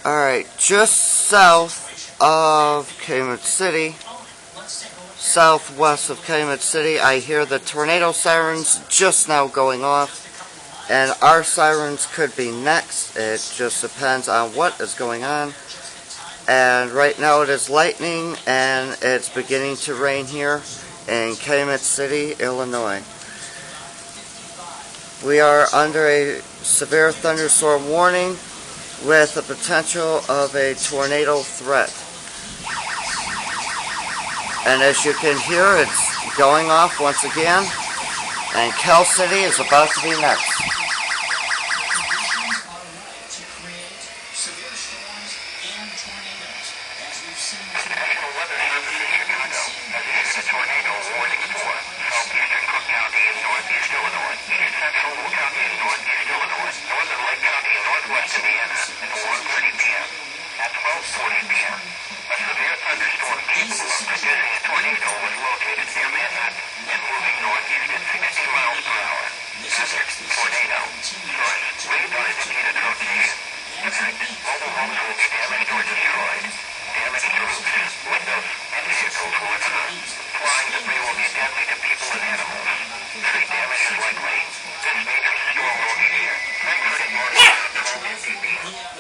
Alright, just south of Cayman City, southwest of Cayman City, I hear the tornado sirens just now going off, and our sirens could be next. It just depends on what is going on. And right now it is lightning, and it's beginning to rain here in Cayman City, Illinois. We are under a severe thunderstorm warning with the potential of a tornado threat. And as you can hear, it's going off once again, and Cal City is about to be next. At 12:40 p.m., a severe thunderstorm capable of producing a tornado was located near Manhattan and moving northeast at 60 miles per hour. Subject, tornado. Source, radar indicated location. Impact, mobile homes will be damaged or destroyed. Damage to roofs, windows, and vehicles will occur. Flying debris will be deadly to people and animals. Tree damage is likely. This major storm will be here. 9:30 morning, 12 MPB.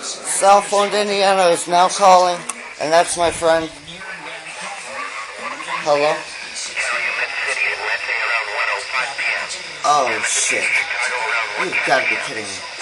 Southland, Indiana is now calling, and that's my friend. Hello? Oh shit. You've got to be kidding me.